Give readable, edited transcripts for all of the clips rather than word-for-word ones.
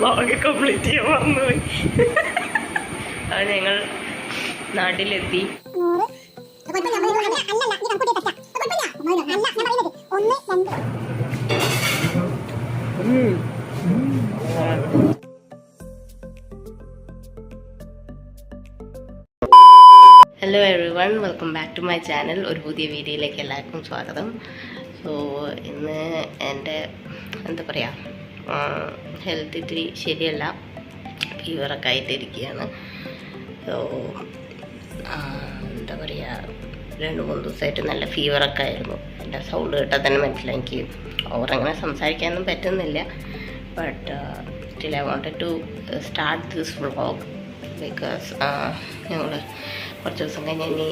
Vlog complete ചെയ്യാൻ മറന്നുപോയി. അത് ഞങ്ങൾ നാട്ടിലെത്തി. Hello everyone, welcome back to my channel. ഒരു പുതിയ വീഡിയോയിലേക്ക് എല്ലാവർക്കും സ്വാഗതം. സോ ഇന്ന് എൻ്റെ എന്താ പറയുക, ഹെൽത്ത് ഇത്തിരി ശരിയല്ല, ഫീവറൊക്കെ ആയിട്ടിരിക്കുകയാണ്. സോ എന്താ പറയുക, 2-3 ദിവസമായിട്ട് നല്ല ഫീവറൊക്കെ ആയിരുന്നു. എൻ്റെ സൗണ്ട് കേട്ടാൽ തന്നെ മനസ്സിലായി. എനിക്ക് ഓവറങ്ങനെ സംസാരിക്കാനൊന്നും പറ്റുന്നില്ല. But still I wanted to start this vlog because ഞങ്ങൾ കുറച്ച് ദിവസം കഴിഞ്ഞ് ഇനി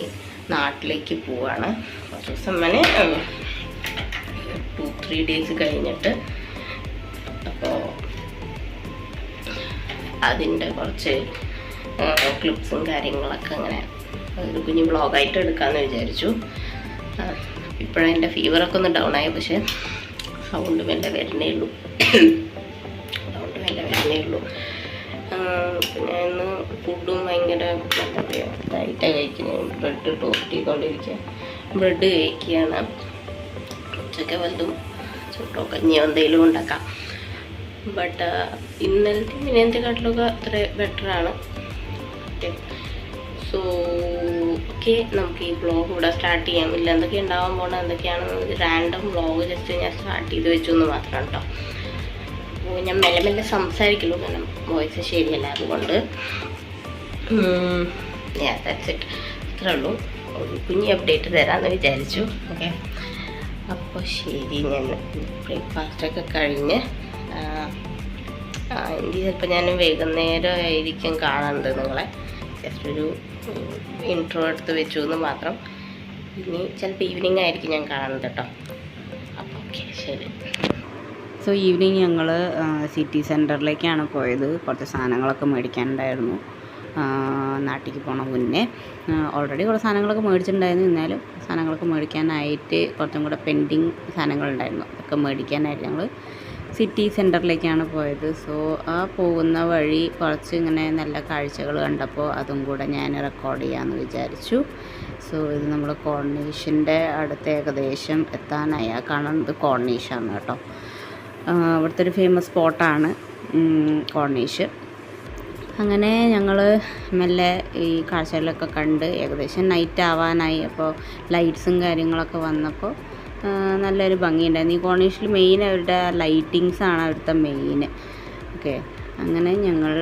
നാട്ടിലേക്ക് പോവാണ്. കുറച്ച് ദിവസം തന്നെ 2-3 ഡേയ്സ് കഴിഞ്ഞിട്ട്. അപ്പോൾ അതിൻ്റെ കുറച്ച് ക്ലിപ്സും കാര്യങ്ങളൊക്കെ അങ്ങനെ ഒരു കുഞ്ഞ് വ്ളോഗായിട്ട് എടുക്കാമെന്ന് വിചാരിച്ചു. ഇപ്പോഴെൻ്റെ ഫീവറൊക്കെ ഒന്ന് ഡൗൺ ആയി, പക്ഷേ സൗണ്ട് മെല്ലെ വരുന്നേ ഉള്ളൂ. പിന്നെ ഇന്ന് ഫുഡും ഭയങ്കര എന്താ പറയുക, ഇതായിട്ടാണ് കഴിക്കുന്നത്. ബ്രെഡ് ടോസ്റ്റ് ചെയ്തുകൊണ്ടിരിക്കുക, ബ്രെഡ് കഴിക്കുകയാണ്. ഉച്ചയ്ക്ക് വലുതും ചുട്ടോ കഞ്ഞിയോ എന്തെങ്കിലും ഉണ്ടാക്കാം. ബട്ട് ഇന്നലത്തെ കാട്ടിലൊക്കെ അത്ര ബെറ്ററാണ്. സോ ഓക്കെ, നമുക്ക് ഈ വ്ളോഗ് ഇവിടെ സ്റ്റാർട്ട് ചെയ്യാം. ഇല്ല എന്തൊക്കെ ഉണ്ടാവാൻ പോകണം, എന്തൊക്കെയാണെന്ന് റാൻഡം വ്ളോഗ് ജസ്റ്റ് ഞാൻ സ്റ്റാർട്ട് ചെയ്ത് വെച്ചു എന്ന് മാത്രം കേട്ടോ. അപ്പോൾ ഞാൻ മെല്ലെ മെല്ലെ സംസാരിക്കുള്ളൂ, കാരണം വോയിസ് ശരിയല്ല. അതുകൊണ്ട് ദാറ്റ്സ് ഇറ്റ്, ഇത്രേ ഉള്ളൂ. ഒരു കുഞ്ഞ് അപ്ഡേറ്റ് തരാമെന്ന് വിചാരിച്ചു. ഓക്കെ, അപ്പോൾ ശരി. ഞാൻ ബ്രേക്ക്ഫാസ്റ്റൊക്കെ കഴിഞ്ഞ് എനിക്ക് ചിലപ്പോൾ ഞാൻ വൈകുന്നേരം ആയിരിക്കും കാണുന്നത് നിങ്ങളെ. ജസ്റ്റ് ഒരു ഇൻട്രോ എടുത്ത് വെച്ചു എന്ന് മാത്രം. ഇനി ചിലപ്പോൾ ഈവനിങ് ആയിരിക്കും ഞാൻ കാണുന്നത് കേട്ടോ. അപ്പോൾ ഓക്കെ, ശരി. സോ ഈവനിങ് ഞങ്ങൾ സിറ്റി സെൻറ്ററിലേക്കാണ് പോയത്. കുറച്ച് സാധനങ്ങളൊക്കെ മേടിക്കാനുണ്ടായിരുന്നു. നാട്ടിലേക്ക് പോകണ മുന്നേ ഓൾറെഡി കുറച്ച് സാധനങ്ങളൊക്കെ മേടിച്ചിട്ടുണ്ടായിരുന്നു. എന്നാലും സാധനങ്ങളൊക്കെ മേടിക്കാനായിട്ട് കുറച്ചും കൂടെ പെൻഡിങ് സാധനങ്ങളുണ്ടായിരുന്നു. അതൊക്കെ മേടിക്കാനായിട്ട് ഞങ്ങൾ സിറ്റി സെൻറ്ററിലേക്കാണ് പോയത്. സോ ആ പോകുന്ന വഴി കുറച്ച് ഇങ്ങനെ നല്ല കാഴ്ചകൾ കണ്ടപ്പോൾ അതും കൂടെ ഞാൻ റെക്കോർഡ് ചെയ്യാമെന്ന് വിചാരിച്ചു. സോ ഇത് നമ്മൾ കോർണീഷിൻ്റെ അടുത്ത് ഏകദേശം എത്താനായി. ആ കാണുന്നത് കോർണീഷാണ് കേട്ടോ. അവിടുത്തെ ഒരു ഫേമസ് സ്പോട്ടാണ് കോർണീഷ്. അങ്ങനെ ഞങ്ങൾ മെല്ലെ ഈ കാഴ്ചകളൊക്കെ കണ്ട് ഏകദേശം നൈറ്റ് ആവാനായി. അപ്പോൾ ലൈറ്റ്സും കാര്യങ്ങളൊക്കെ വന്നപ്പോൾ നല്ലൊരു ഭംഗിയുണ്ടായിരുന്നു. ഈ കോർണീഷിൽ മെയിൻ അവരുടെ ലൈറ്റിങ്സാണ് അവിടുത്തെ മെയിൻ. ഓക്കെ, അങ്ങനെ ഞങ്ങൾ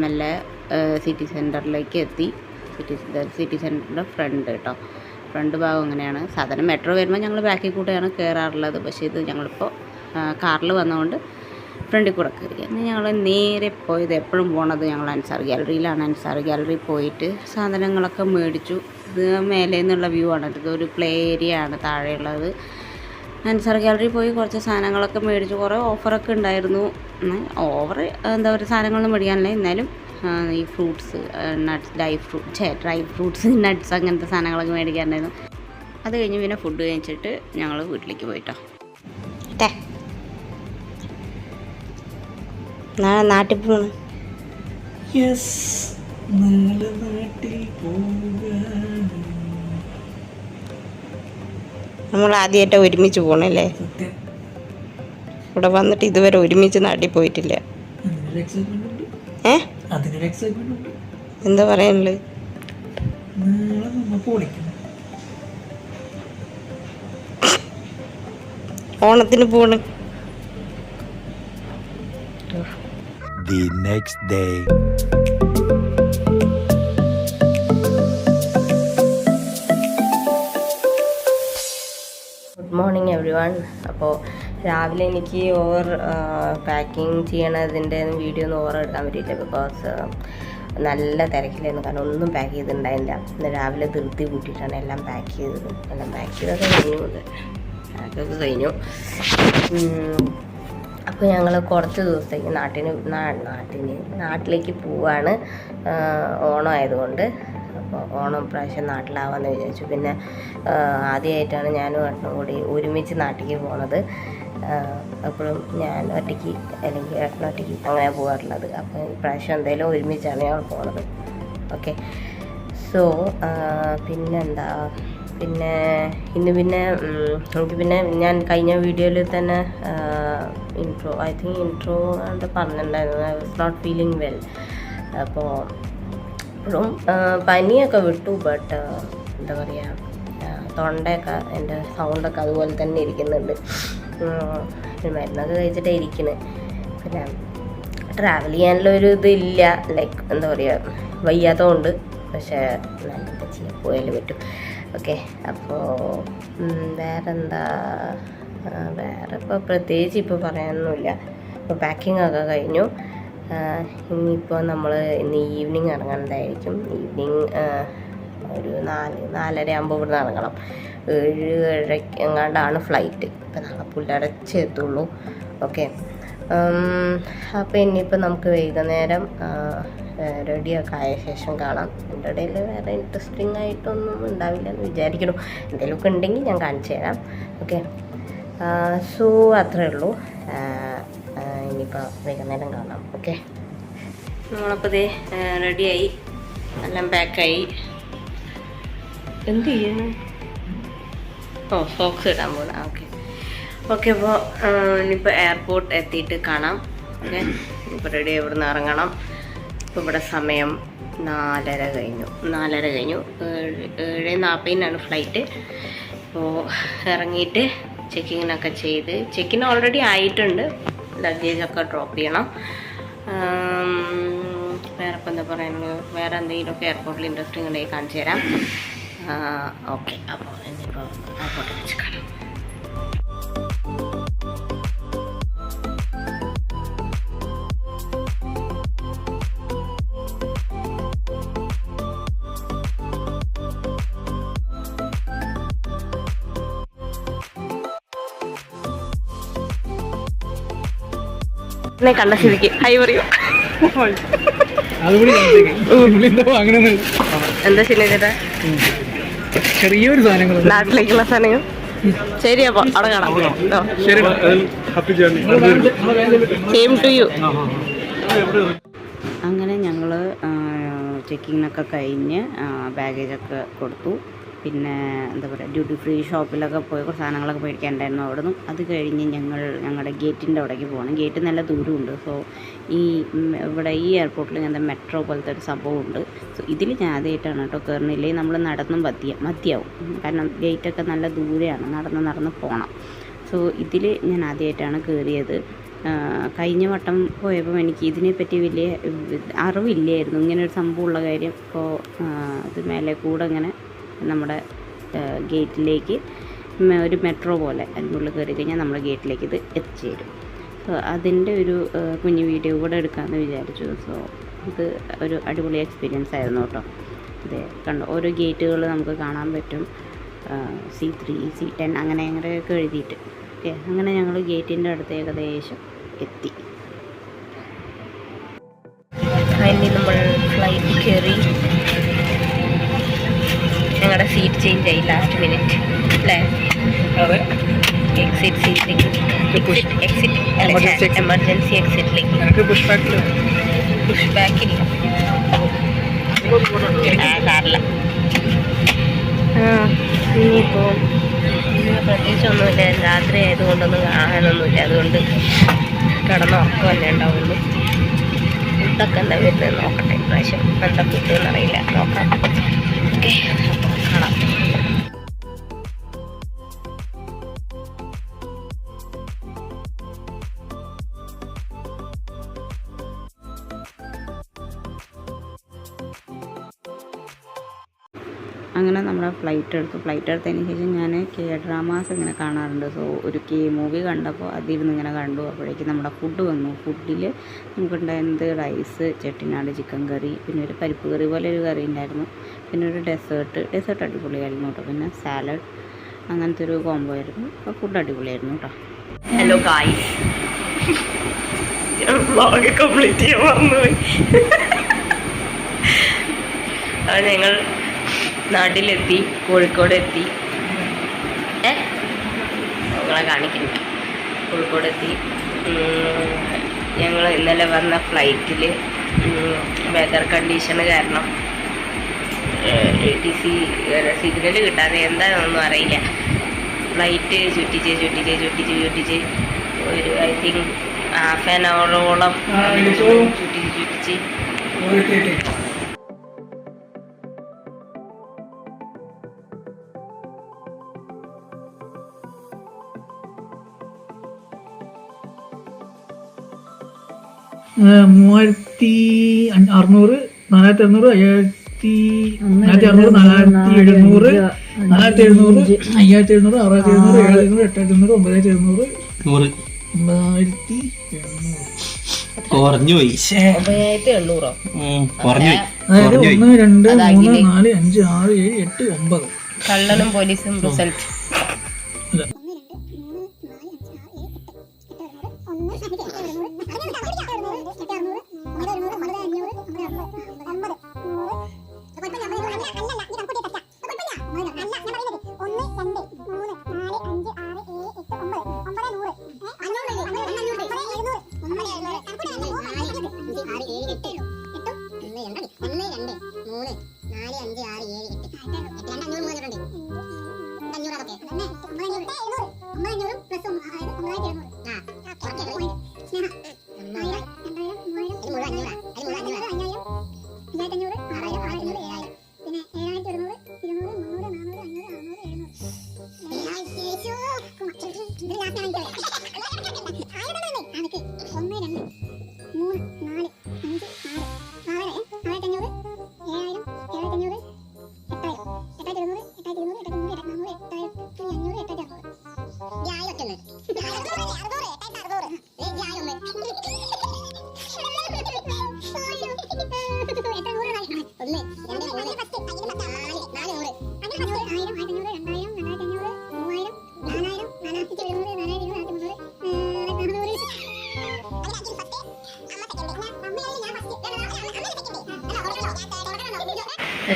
മെല്ലെ സിറ്റി സെൻറ്ററിലേക്ക് എത്തി. സിറ്റി സെൻറ്ററിൻ്റെ ഫ്രണ്ട് കേട്ടോ, ഫ്രണ്ട് ഭാഗം അങ്ങനെയാണ്. സാധാരണ മെട്രോ വരുമ്പോൾ ഞങ്ങൾ ബാക്കിൽ കൂടെയാണ് കയറാറുള്ളത്. പക്ഷേ ഇത് ഞങ്ങളിപ്പോൾ കാറിൽ വന്നതുകൊണ്ട് ഫ്രണ്ടിൽ കൂടെ കയറി. എന്നാൽ ഞങ്ങൾ നേരെ പോയത്, എപ്പോഴും പോണത് ഞങ്ങൾ അൻസാർ ഗാലറിയിലാണ്. അൻസാർ ഗാലറി പോയിട്ട് സാധനങ്ങളൊക്കെ മേടിച്ചു. ഇത് മേലെ നിന്നുള്ള വ്യൂ ആണ്. ഇതൊരു പ്ലേ ഏരിയ ആണ് താഴെയുള്ളത്. അൻസാർ ഗാലറി പോയി കുറച്ച് സാധനങ്ങളൊക്കെ മേടിച്ചു. കുറേ ഓഫറൊക്കെ ഉണ്ടായിരുന്നു. ഓവർ എന്താ പറയുക, സാധനങ്ങളൊന്നും മേടിക്കാനില്ല. എന്നാലും ഈ fruits, nuts, dry fruits, nuts അങ്ങനത്തെ സാധനങ്ങളൊക്കെ മേടിക്കാനുണ്ടായിരുന്നു. അത് കഴിഞ്ഞ് പിന്നെ ഫുഡ് കഴിച്ചിട്ട് ഞങ്ങൾ വീട്ടിലേക്ക് പോയിട്ടോ. നാളെ നാട്ടിൽ പോകണം. നമ്മൾ ആദ്യമായിട്ട് ഒരുമിച്ച് പോകണല്ലേ. ഇവിടെ വന്നിട്ട് ഇതുവരെ ഒരുമിച്ച് നാട്ടിൽ പോയിട്ടില്ല. എന്താ പറയാനുള്ളത്? ഓണത്തിന് പോണ്. The next day. Good morning every one. അപ്പോൾ രാവിലെ എനിക്ക് ഓവർ പാക്കിങ് ചെയ്യണതിൻ്റെ വീഡിയോ ഒന്നും ഓവർ എടുക്കാൻ പറ്റിയില്ല. ബിക്കോസ് നല്ല തിരക്കിലായിരുന്നു, കാരണം ഒന്നും പാക്ക് ചെയ്തിട്ടുണ്ടായില്ല. ഇന്ന് രാവിലെ ധൃതി കൂട്ടിയിട്ടാണ് എല്ലാം പാക്ക് ചെയ്തത്. എല്ലാം പാക്ക് ചെയ്തൊക്കെ കഴിഞ്ഞു, പാക്കൊക്കെ കഴിഞ്ഞു. അപ്പോൾ ഞങ്ങൾ കുറച്ച് ദിവസത്തേക്ക് നാട്ടിലേക്ക് പോവാണ്, ഓണം ആയതുകൊണ്ട്. അപ്പോൾ ഓണം പ്രാവശ്യം നാട്ടിലാവാമെന്ന് വിചാരിച്ചു. പിന്നെ ആദ്യമായിട്ടാണ് ഞാനും ഏട്ടനും കൂടി ഒരുമിച്ച് നാട്ടിലേക്ക് പോണത്. അപ്പോഴും ഞാൻ ഒറ്റയ്ക്ക് അല്ലെങ്കിൽ ഏട്ടനൊറ്റയ്ക്ക് അങ്ങനെ പോകാറുള്ളത്. അപ്പോൾ ഇപ്രാവശ്യം എന്തായാലും ഒരുമിച്ചാണ് ഞങ്ങൾ പോണത്. ഓക്കെ, സോ പിന്നെന്താ, പിന്നെ ഇന്ന് പിന്നെ എനിക്ക് പിന്നെ ഞാൻ കഴിഞ്ഞ വീഡിയോയിൽ തന്നെ ഐ തിങ്ക് ഇൻട്രോ ആയിട്ട് പറഞ്ഞിട്ടുണ്ടായിരുന്നു, I was not feeling well. അപ്പോൾ ഇപ്പോഴും പനിയൊക്കെ വിട്ടു, ബട്ട് എന്താ പറയുക, തൊണ്ടയൊക്കെ എൻ്റെ സൗണ്ടൊക്കെ അതുപോലെ തന്നെ ഇരിക്കുന്നുണ്ട്. മരുന്നൊക്കെ കഴിച്ചിട്ടേ ഇരിക്കുന്നത്. പിന്നെ ട്രാവൽ ചെയ്യാനുള്ളൊരു ഇതില്ല, ലൈക്ക് എന്താ പറയുക, വയ്യാത്തതുകൊണ്ട്. പക്ഷേ നല്ല ചെയ്യാൻ പോയാലും പറ്റും. ഓക്കെ, അപ്പോൾ വേറെന്താ, വേറെ ഇപ്പോൾ പ്രത്യേകിച്ച് ഇപ്പോൾ പറയാനൊന്നുമില്ല. ഇപ്പോൾ പാക്കിംഗ് ഒക്കെ കഴിഞ്ഞു. ഇനിയിപ്പോൾ നമ്മൾ ഇന്ന് ഈവനിങ് ഇറങ്ങേണ്ടതായിരിക്കും. ഈവനിങ് ഒരു 4-4:30 ആകുമ്പോൾ ഇവിടുന്ന് ഇറങ്ങണം. 7-7:30 എങ്ങാണ്ടാണ് ഫ്ലൈറ്റ്. ഇപ്പം നാളെ പുലർച്ചെ എത്തുള്ളൂ. ഓക്കെ, അപ്പോൾ ഇനിയിപ്പോൾ നമുക്ക് വൈകുന്നേരം റെഡിയൊക്കെ ആയ ശേഷം കാണാം. എൻ്റെ ഇടയിൽ വേറെ ഇൻട്രസ്റ്റിംഗ് ആയിട്ടൊന്നും ഉണ്ടാവില്ല എന്ന് വിചാരിക്കുന്നു. എന്തെങ്കിലുമൊക്കെ ഉണ്ടെങ്കിൽ ഞാൻ കാണിച്ചു തരാം. ഓക്കെ, സോ അത്രയേ ഉള്ളൂ. ഇനിയിപ്പോൾ വൈകുന്നേരം കാണാം. ഓക്കെ, നമ്മളപ്പോൾ ഇതേ റെഡിയായി, എല്ലാം പാക്കായി. എന്ത് ചെയ്യണം? സോക്സ് ഇടാൻ പോകണം. ഓക്കെ ഓക്കെ, അപ്പോൾ ഇനിയിപ്പോൾ എയർപോർട്ട് എത്തിയിട്ട് കാണാം. ഓക്കെ, ഇപ്പോൾ റെഡി ഇവിടുന്ന് ഇറങ്ങണം. ഇപ്പോൾ ഇവിടെ സമയം 4:30 കഴിഞ്ഞു. 7:40 ഫ്ലൈറ്റ്. അപ്പോൾ ഇറങ്ങിയിട്ട് ചെക്കിങ്ങിനൊക്കെ ചെയ്ത്, ചെക്കിൻ ഓൾറെഡി ആയിട്ടുണ്ട്. ലഗേജൊക്കെ ഡ്രോപ്പ് ചെയ്യണം. വേറെ ഇപ്പം എന്താ പറയുന്നത്, വേറെ എന്തെങ്കിലുമൊക്കെ എയർപോർട്ടിൽ ഇൻട്രസ്റ്റിംഗ് ഉണ്ടെങ്കിൽ കാണിച്ചു തരാം. ഓക്കെ, അപ്പോൾ ഇനിയിപ്പോൾ എയർപോർട്ടിൽ വെച്ച് കാണാം. കണ്ട സ്ഥിതിക്ക് ഹൈ പറയൂ. എന്താ ശരിയാ, ചെറിയൊരു സാധനങ്ങൾ, നാട്ടിലേക്കുള്ള സാധനങ്ങൾ. ശരി, അപ്പോൾ അവിടെ കാണാം. Same to you. അങ്ങനെ ഞങ്ങൾ ചെക്കിങ്ങിനൊക്കെ കഴിഞ്ഞ് ബാഗേജൊക്കെ കൊടുത്തു. പിന്നെ എന്താ പറയുക, ഡ്യൂട്ടി ഫ്രീ ഷോപ്പിലൊക്കെ പോയി കുറച്ച് സാധനങ്ങളൊക്കെ മേടിക്കാനുണ്ടായിരുന്നു. അവിടെ നിന്നും അത് കഴിഞ്ഞ് ഞങ്ങളുടെ ഗേറ്റിൻ്റെ അവിടേക്ക് പോകണം. ഗേറ്റ് നല്ല ദൂരമുണ്ട്. സോ ഇവിടെ ഈ എയർപോർട്ടിൽ ഇങ്ങനത്തെ മെട്രോ പോലത്തെ ഒരു സംഭവമുണ്ട്. സോ ഇതിൽ ഞാൻ ആദ്യമായിട്ടാണ് കേട്ടോ കയറുന്നില്ലേ, നമ്മൾ നടന്നും മതിയാവും. കാരണം ഗേറ്റൊക്കെ നല്ല ദൂരെയാണ്, നടന്ന് പോകണം. സോ ഇതിൽ ഞാൻ ആദ്യമായിട്ടാണ് കയറിയത്. കഴിഞ്ഞ വട്ടം പോയപ്പോൾ എനിക്ക് ഇതിനെപ്പറ്റി വലിയ അറിവില്ലായിരുന്നു, ഇങ്ങനെ ഒരു സംഭവമുള്ള കാര്യം. അപ്പോൾ ഇത് മേലെ കൂടെ ഇങ്ങനെ നമ്മുടെ ഗേറ്റിലേക്ക് ഒരു മെട്രോ പോലെ അതിനുള്ളിൽ കയറി കഴിഞ്ഞാൽ നമ്മുടെ ഗേറ്റിലേക്ക് ഇത് എത്തിച്ചേരും. സോ അതിൻ്റെ ഒരു കുഞ്ഞു വീഡിയോ കൂടെ എടുക്കാമെന്ന് വിചാരിച്ചു. സോ ഇത് ഒരു അടിപൊളി എക്സ്പീരിയൻസ് ആയിരുന്നു കേട്ടോ. അതെ, കണ്ടോ, ഓരോ ഗേറ്റുകൾ നമുക്ക് കാണാൻ പറ്റും. C3, C10 അങ്ങനെയൊക്കെ എഴുതിയിട്ട്. ഓക്കെ, അങ്ങനെ ഞങ്ങൾ ഗേറ്റിൻ്റെ അടുത്ത് ഏകദേശം എത്തി. അതിന് നമ്മൾ ഫ്ലൈറ്റ് കയറി. ഞങ്ങളുടെ സീറ്റ് ചേഞ്ച് ആയി ലാസ്റ്റ് മിനിറ്റ് അല്ലേ? എക്സിറ്റ് സീറ്റിലേക്ക്, എമർജൻസി എക്സിറ്റിലേക്ക്. പുഷ് ബാക്കില്ല, സാറില്ല. ഇനിയിപ്പോൾ പ്രത്യേകിച്ചൊന്നുമില്ല, രാത്രി ആയതുകൊണ്ടൊന്നും കാണാനൊന്നുമില്ല. അതുകൊണ്ട് കിടന്നുറക്കം തന്നെ ഉണ്ടാവുള്ളൂ. ഫുഡൊക്കെ എന്താ വരുന്നത് നോക്കട്ടെ. ഇപ്രാവശ്യം എന്താ ഫുഡ് എന്നറിയില്ല, നോക്കാം. ഓക്കെ, കാണാം. അങ്ങനെ നമ്മുടെ ഫ്ലൈറ്റ് എടുത്തതിന് ശേഷം ഞാൻ ഡ്രാമാസ് ഇങ്ങനെ കാണാറുണ്ട്. സോ ഒരു മൂവി കണ്ടപ്പോൾ അതിരുന്ന് ഇങ്ങനെ കണ്ടു. അപ്പോഴേക്കും നമ്മുടെ ഫുഡ് വന്നു. ഫുഡിൽ നമുക്കുണ്ടായിരുന്നത് റൈസ്, ചെട്ടിനാട് ചിക്കൻ കറി, പിന്നെ ഒരു പരിപ്പ് കറി പോലെ ഒരു കറി ഉണ്ടായിരുന്നു. പിന്നെ ഒരു ഡെസേർട്ട് അടിപൊളിയായിരുന്നു കേട്ടോ. പിന്നെ സാലഡ്, അങ്ങനത്തെ ഒരു കോംബോ ആയിരുന്നു. അപ്പോൾ ഫുഡ് അടിപൊളിയായിരുന്നു കേട്ടോ. ഹലോ ഗായ്സ്, വ്ളോഗ് കംപ്ലീറ്റ് ചെയ്യാൻ മറന്നുപോയി. അത് ഞങ്ങൾ നാട്ടിലെത്തി, കോഴിക്കോട് എത്തി. ഞങ്ങളെ കാണിക്കില്ല. കോഴിക്കോടെത്തി. ഞങ്ങൾ ഇന്നലെ വന്ന ഫ്ലൈറ്റിൽ വെതർ കണ്ടീഷന് കാരണം ATC സിഗ്നൽ കിട്ടാതെ എന്താണെന്നൊന്നും അറിയില്ല. ഫ്ലൈറ്റ് ചുറ്റിച്ച് ഒരു ഐ തിങ്ക് ഹാഫ് ആൻ അവറോളം ചുറ്റിച്ച് മൂവായിരത്തി 600, 4600, 5600, 4700, 4700, 5700, 6700, 7700, 8700, 9700. കുറഞ്ഞു പോയി. 9800. അതായത് 1, 2, 3, 4, 5, 6, 7, 8, 9. കള്ളനും പോലീസും റിസൾട്ട്.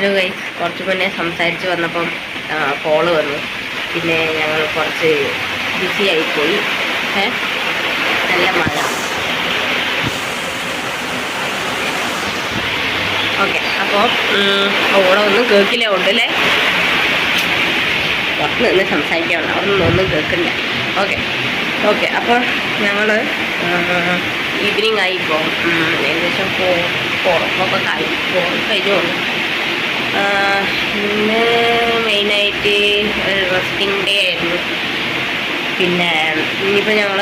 ഒരു ഗൈസ് കുറച്ച് മുന്നേ സംസാരിച്ച് വന്നപ്പം കോള് വന്നു. പിന്നെ ഞങ്ങൾ കുറച്ച് ബിസി ആയിപ്പോയി. നല്ല മഴ. ഓക്കെ, അപ്പോൾ ഓടെ ഒന്നും കേൾക്കില്ല ഉണ്ടല്ലേ, പുറത്ത് നിന്ന് സംസാരിക്കാറുണ്ട്, അവിടെ ഒന്നും കേൾക്കില്ല. ഓക്കെ അപ്പോൾ ഞങ്ങൾ ഈവനിങ് ആയിപ്പോൾ ഏകദേശം 4 കഴിഞ്ഞു വന്നു. ഇന്ന് മെയിനായിട്ട് റെസ്റ്റിംഗ് ഡേ ആയിരുന്നു. പിന്നെ ഇനിയിപ്പോൾ ഞങ്ങൾ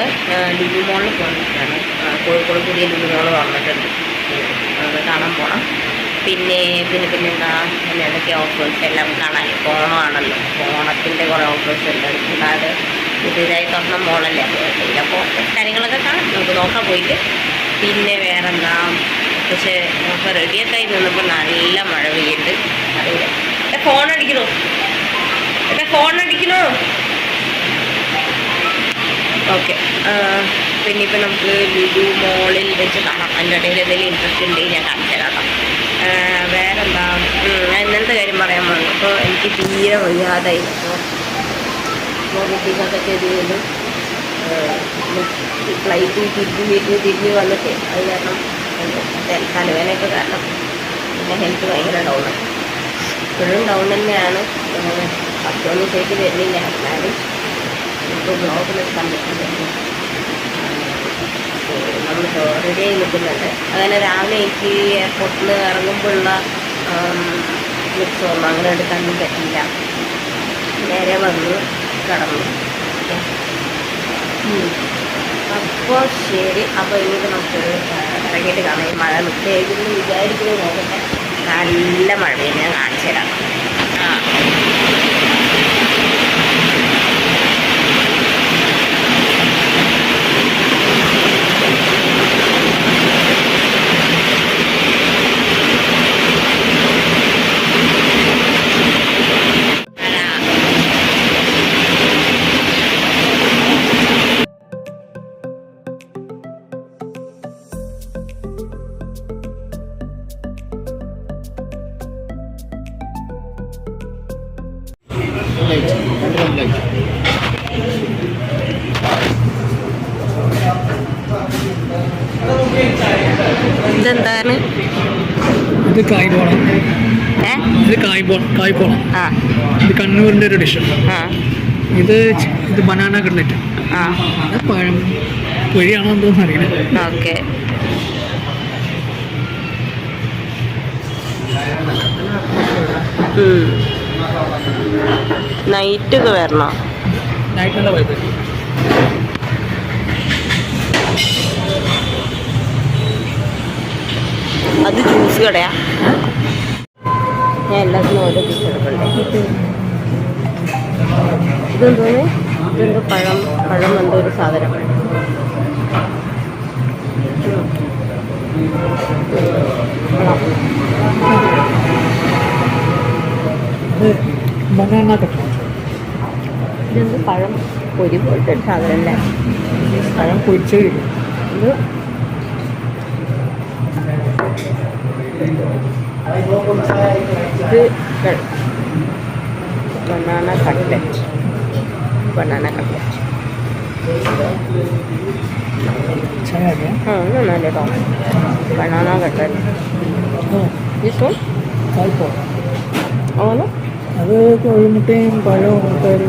ലുലു മോളിൽ പോകാനാണ്. കോഴിക്കോട് പുതിയ ലുലു മോൾ വന്നിട്ടുണ്ട്, അത് കാണാൻ പോകണം. പിന്നെന്താ ഏതൊക്കെ ഓഫേഴ്സ് എല്ലാം കാണാൻ. ഓണമാണല്ലോ, ഓണത്തിൻ്റെ കുറേ ഓഫേഴ്സ് ഉണ്ട്. കൂടാതെ പുതിയതായി തുറന്ന മോളല്ലേ, അപ്പോൾ കാര്യങ്ങളൊക്കെ കാണാം, നമുക്ക് നോക്കാൻ പോയിട്ട്. പിന്നെ വേറെന്താ, പക്ഷേ നമുക്ക് റെഡിയൊക്കെ ആയി നിന്നപ്പോൾ നല്ല മഴ പെയ്യുന്നുണ്ട്. അറിയില്ല, എൻ്റെ ഫോൺ അടിക്കണോ. ഓക്കെ, പിന്നെ ഇപ്പം നമുക്ക് ലുലു മോളിൽ വെച്ച് കാണാം. അതിൻ്റെ ഇടയിൽ എന്തെങ്കിലും ഇൻട്രസ്റ്റ് ഉണ്ടെങ്കിൽ ഞാൻ കാണിച്ചു തരാം കേട്ടോ. വേറെന്താ, ഞാൻ ഇന്നലത്തെ കാര്യം പറയാൻ വന്നു. അപ്പോൾ എനിക്ക് തീരെ വയ്യാതായി. അപ്പോൾ കുട്ടിക്കൊക്കെ ചെയ്ത് ഫ്ലൈറ്റ് തിരിഞ്ഞ് വന്നിട്ട് അത് കാരണം തലവേദനയൊക്കെ കാരണം പിന്നെ ഹെൽത്ത് ഭയങ്കര ഡൗണാണ്. ഇപ്പോഴും ഡൗൺ തന്നെയാണ്. പത്തൊന്നും ശരിക്ക് വരുന്നില്ല. എന്നാലും ഇപ്പോൾ ബ്ലോഗിൽ കണ്ടിട്ടുണ്ട്. നമ്മൾ റെഡി ആയി നിൽക്കുന്നുണ്ട്. അങ്ങനെ രാവിലെ എനിക്ക് എയർപോർട്ടിൽ നിന്ന് ഇറങ്ങുമ്പോഴുള്ള ക്ലിപ്സൊന്നും അങ്ങനെ എടുക്കാനൊന്നും പറ്റില്ല. നേരെ വന്ന് കടന്നു. അപ്പോൾ ശരി, അപ്പോൾ ഇനിയിപ്പോൾ നമുക്ക് ഇറങ്ങിയിട്ട് കാണാം. ഈ മഴ നിൽക്കുകയായിരുന്നു വിചാരിക്കുന്നത്. നോക്കട്ടെ, നല്ല മഴയും ഞാൻ കാണിച്ചു തരാം. ഇതെന്താണ്? ഇത് കായ്പോള. ഇത് കായ്പോള. ആ ഇത് കണ്ണൂരിൻ്റെ ഒരു ഡിഷ്. ആ ഇത് ബനാന കട്ട്ലറ്റ്. ആ അത് പഴം പൊരിയാണോ എന്തോന്ന് അറിയില്ല. ഓക്കെ. നൈറ്റൊക്കെ വരണോ? നൈറ്റുള്ള വൈബ്. അത് ജ്യൂസ് കടയാ? ഞാൻ എല്ലാത്തിനും ഓരോ പീസ് എടുക്കണ്ടേ? ഇതെന്തോന്ന്? ഇതെന്തോ പഴം എന്തോ ഒരു സാധനം. Banana cutlet. ഇതെന്ത് പഴം പൊരി പോലത്തെ ഒരു സാധനം അല്ലേ? പഴം പൊരിച്ച് ഇത് ബനാന കട്ട്ലറ്റ്. ചായ. നല്ല കേട്ടോ. Banana cutlet. ഇഷ്ടം കായ്പോള. അങ്ങനെ അത് കോഴിമുട്ടയും പഴവും മുട്ടയും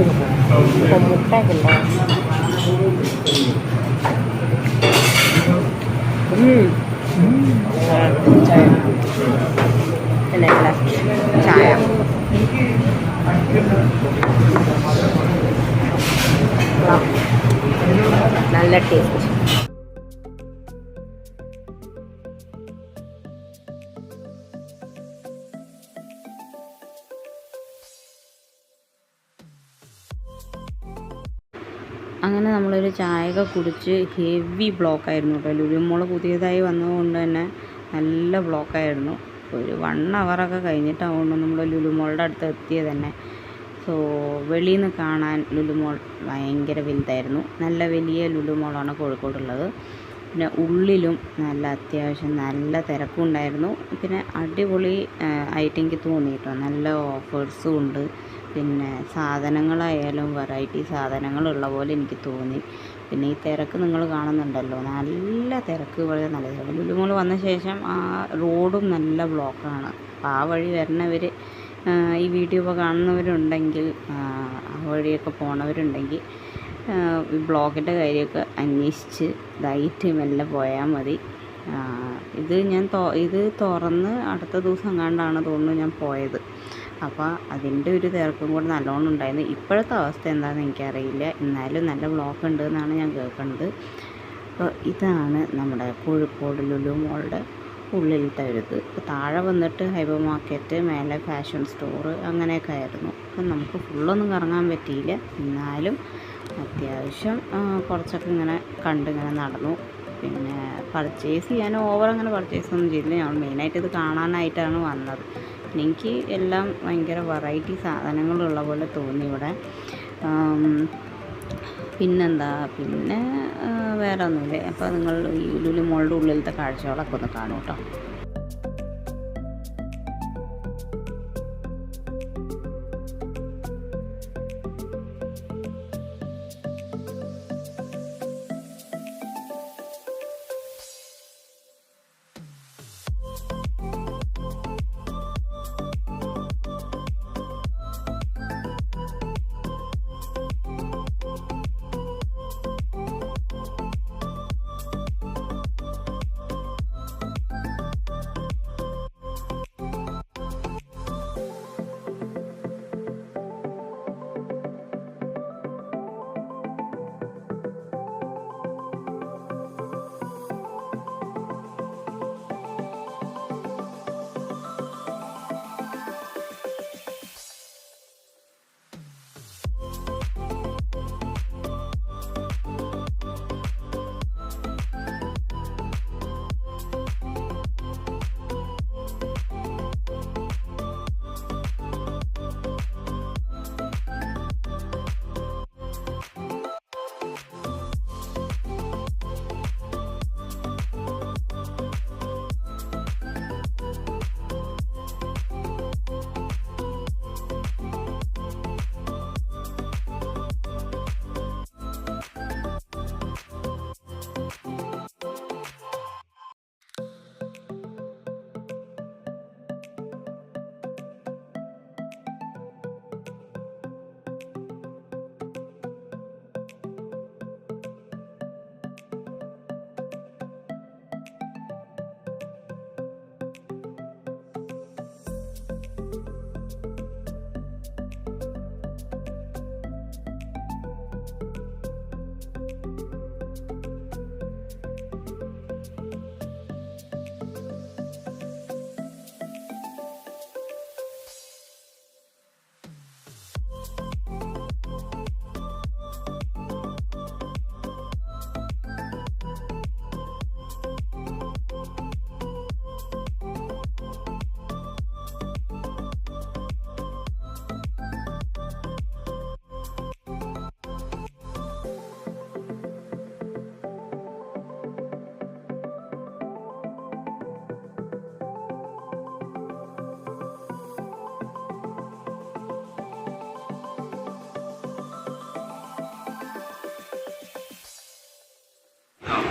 മുട്ടയൊക്കെ ഉണ്ടോ? ചായ. പിന്നെ ചായ. നല്ല ടേസ്റ്റ്. അങ്ങനെ നമ്മളൊരു ചായയൊക്കെ കുടിച്ച് ഹെവി ബ്ലോക്കായിരുന്നു കേട്ടോ. ലുലു മോൾ പുതിയതായി വന്നതുകൊണ്ട് തന്നെ നല്ല ബ്ലോക്കായിരുന്നു. ഒരു 1 hour കഴിഞ്ഞിട്ടാവുന്നു നമ്മൾ ലുലു മോളുടെ അടുത്ത് എത്തിയത് തന്നെ. സോ വെളിയിൽ നിന്ന് കാണാൻ ലുലു മോൾ ഭയങ്കര വലുതായിരുന്നു. നല്ല വലിയ ലുലു മോളാണ് കോഴിക്കോടുള്ളത്. പിന്നെ ഉള്ളിലും നല്ല അത്യാവശ്യം നല്ല തിരക്കും ഉണ്ടായിരുന്നു. പിന്നെ അടിപൊളി ആയിട്ട് എനിക്ക് തോന്നി കേട്ടോ. നല്ല ഓഫേഴ്സും ഉണ്ട്. പിന്നെ സാധനങ്ങളായാലും വെറൈറ്റി സാധനങ്ങളുള്ള പോലെ എനിക്ക് തോന്നി. പിന്നെ ഈ തിരക്ക് നിങ്ങൾ കാണുന്നുണ്ടല്ലോ, നല്ല തിരക്ക്. വളരെ നല്ല തിരക്ക്. ലുലു മോൾ വന്ന ശേഷം ആ റോഡും നല്ല ബ്ലോക്കാണ്. അപ്പോൾ ആ വഴി വരുന്നവർ, ഈ വീഡിയോ ഇപ്പോൾ കാണുന്നവരുണ്ടെങ്കിൽ, ആ വഴിയൊക്കെ പോണവരുണ്ടെങ്കിൽ ഈ ബ്ലോക്കിൻ്റെ കാര്യമൊക്കെ അന്വേഷിച്ച് ഇതായിട്ട് മെല്ലെ പോയാൽ മതി. ഇത് തുറന്ന് അടുത്ത ദിവസം കണ്ടാണ് തോന്നുന്നു ഞാൻ പോയത്. അപ്പോൾ അതിൻ്റെ ഒരു തിരക്കും കൂടെ നല്ലോണം ഉണ്ടായിരുന്നു. ഇപ്പോഴത്തെ അവസ്ഥ എന്താണെന്ന് എനിക്കറിയില്ല. എന്നാലും നല്ല ബ്ലോക്ക് ഉണ്ട് എന്നാണ് ഞാൻ കേൾക്കുന്നത്. അപ്പോൾ ഇതാണ് നമ്മുടെ കോഴിക്കോട് ലുലു മോളുടെ ഉള്ളിലത്തെ ഒരു ഇത്. ഇപ്പോൾ താഴെ വന്നിട്ട് ഹൈപ്പർ മാർക്കറ്റ്, മേലെ ഫാഷൻ സ്റ്റോറ് അങ്ങനെയൊക്കെ ആയിരുന്നു. അപ്പം നമുക്ക് ഫുള്ളൊന്നും കറങ്ങാൻ പറ്റിയില്ല. എന്നാലും അത്യാവശ്യം കുറച്ചൊക്കെ ഇങ്ങനെ കണ്ടിങ്ങനെ നടന്നു. പിന്നെ പർച്ചേസ് ചെയ്യാൻ അങ്ങനെ പർച്ചേസ് ഒന്നും ചെയ്തില്ല. ഞങ്ങൾ മെയിനായിട്ട് ഇത് കാണാനായിട്ടാണ് വന്നത്. എനിക്ക് എല്ലാം ഭയങ്കര വെറൈറ്റി സാധനങ്ങളുള്ള പോലെ തോന്നി ഇവിടെ. പിന്നെന്താ, പിന്നെ വേറെ ഒന്നുമില്ല. അപ്പോൾ നിങ്ങൾ ഈ ലുലു മോളുടെ ഉള്ളിലത്തെ കാഴ്ചകളൊക്കെ ഒന്ന് കാണും കേട്ടോ.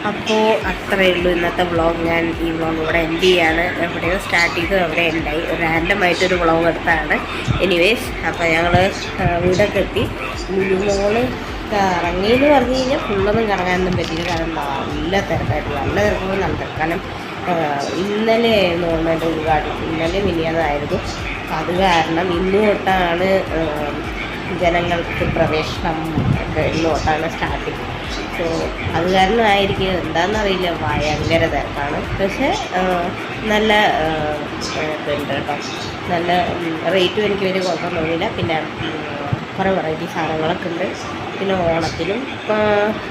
അപ്പോൾ അത്രയേ ഉള്ളൂ ഇന്നത്തെ വ്ളോഗ്. ഞാൻ ഈ വ്ളോഗ് ഇവിടെ എൻഡ് ചെയ്യാണ്. എവിടെയോ സ്റ്റാർട്ട് ചെയ്തു എവിടെ ഉണ്ടായി, റാൻഡമായിട്ടൊരു വ്ളോഗ് എടുത്താണ്. എനിവേസ്, അപ്പോൾ ഞങ്ങൾ വീടൊക്കെ എത്തി. മോള് കറങ്ങിയെന്ന് പറഞ്ഞു കഴിഞ്ഞാൽ ഫുള്ളൊന്നും കറങ്ങാനൊന്നും പറ്റില്ല, കാരണം നല്ല തിരക്കായിരുന്നു. നല്ല തിരക്കുമ്പോൾ നല്ല തിരക്ക്. കാരണം ഇന്നലെ ആയിരുന്നു ഓർമ്മയുടെ ഉദ്ഘാടനം, ഇന്നലെ മിനിയാന്നായിരുന്നു. അത് കാരണം ഇന്ന് തൊട്ടാണ് ജനങ്ങൾക്ക് പ്രവേശനം ഒക്കെ ഇന്ന് തൊട്ടാണ് സ്റ്റാർട്ടിങ്. സോ അത് കാരണമായിരിക്കും എന്താണെന്നറിയില്ല, ഭയങ്കര തിരക്കാണ്. പക്ഷേ നല്ല ഇതുണ്ട് കേട്ടോ, നല്ല റേറ്റും എനിക്ക് വലിയ കുഴപ്പം തോന്നിയില്ല. പിന്നെ കുറേ വെറൈറ്റി സാധനങ്ങളൊക്കെ ഉണ്ട്. പിന്നെ ഓണത്തിനും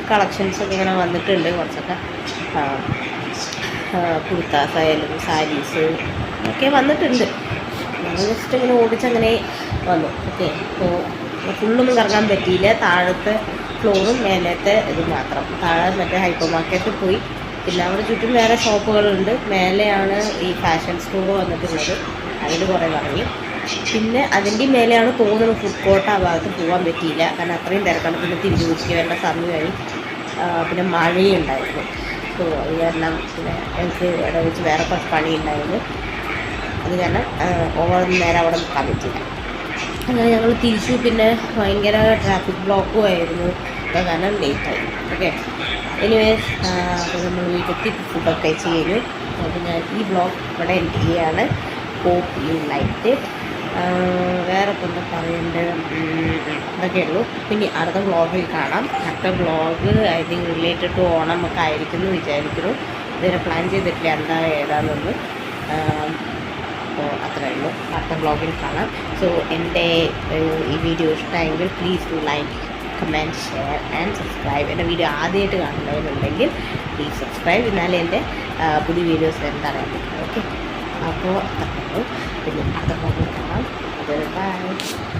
കളക്ഷൻസൊക്കെ ഇങ്ങനെ വന്നിട്ടുണ്ട്. കുറച്ചൊക്കെ കുർത്താസായാലും സാരീസ് ഒക്കെ വന്നിട്ടുണ്ട്. ഞങ്ങൾ ജസ്റ്റ് ഇങ്ങനെ ഓടിച്ചങ്ങനെ വന്നു. ഓക്കെ, അപ്പോൾ ഫുള്ളൊന്നും കറങ്ങാൻ പറ്റിയില്ല. താഴത്തെ ഫ്ലോറും മേലത്തെ ഇത് മാത്രം. താഴെ മറ്റേ ഹൈപ്പർ മാർക്കറ്റിൽ പോയി. പിന്നെ അവിടെ ചുറ്റും വേറെ ഷോപ്പുകളുണ്ട്. മേലെയാണ് ഈ ഫാഷൻ സ്റ്റോർ വന്നിട്ടുള്ളത്, അതിൽ കുറേ കറങ്ങി. പിന്നെ അതിൻ്റെ മേലെയാണ് തോന്നുന്നത് ഫുഡ് കോർട്ട്. ആ ഭാഗത്ത് പോകാൻ പറ്റിയില്ല, കാരണം അത്രയും തിരക്കാണ്. പിന്നെ തിരിച്ചു വരേണ്ട സമയമായി. പിന്നെ മഴയുണ്ടായിരുന്നു. സോ അത് കാരണം പിന്നെ എനിക്ക് ഇവിടെ വെച്ച് വേറെ കുറച്ച് പണിയുണ്ടായിരുന്നു. അത് കാരണം നേരം അവിടെ നിൽക്കാൻ പറ്റില്ല. അങ്ങനെ ഞങ്ങൾ തിരിച്ചു. പിന്നെ ഭയങ്കര ട്രാഫിക് ബ്ലോക്കും ആയിരുന്നു, അത് കാരണം ലേറ്റായി. ഓക്കെ, എനിവേസ്, അപ്പോൾ നമ്മൾ വീട്ടിലെത്തി ഫുഡൊക്കെ കഴിച്ച് കഴിഞ്ഞു. അപ്പോൾ ഞാൻ ഈ വ്ളോഗ് ഇവിടെ എൻഡ് ചെയ്യാണ്. Hope you like it. വേറെ ഇപ്പം എന്താ പറയേണ്ടത്, ഇതൊക്കെ ഉള്ളൂ. പിന്നെ അടുത്ത വ്ളോഗിൽ കാണാം. അടുത്ത vlog I think related to Onam ഒക്കെ ആയിരിക്കും എന്ന് വിചാരിക്കുന്നു. ഇതുവരെ പ്ലാൻ ചെയ്തിട്ടില്ല എന്താ ഏതാണെന്ന്. അപ്പോൾ അത്രയേ ഉള്ളൂ. അടുത്ത വ്ളോഗിൽ കാണാം. സോ എൻ്റെ ഈ വീഡിയോ ഇഷ്ടമായെങ്കിൽ please to like, comment, share and subscribe. എൻ്റെ വീഡിയോ ആദ്യമായിട്ട് കാണുന്നവരുണ്ടെങ്കിൽ പ്ലീസ് സബ്സ്ക്രൈബ്, എന്നാലേ എൻ്റെ പുതിയ വീഡിയോസ് എന്താണെന്ന് പറ്റും. ഓക്കെ, അപ്പോൾ അത്രയേ ഉള്ളൂ. പിന്നെ അടുത്ത വ്ളോഗിൽ കാണാം. ബൈ.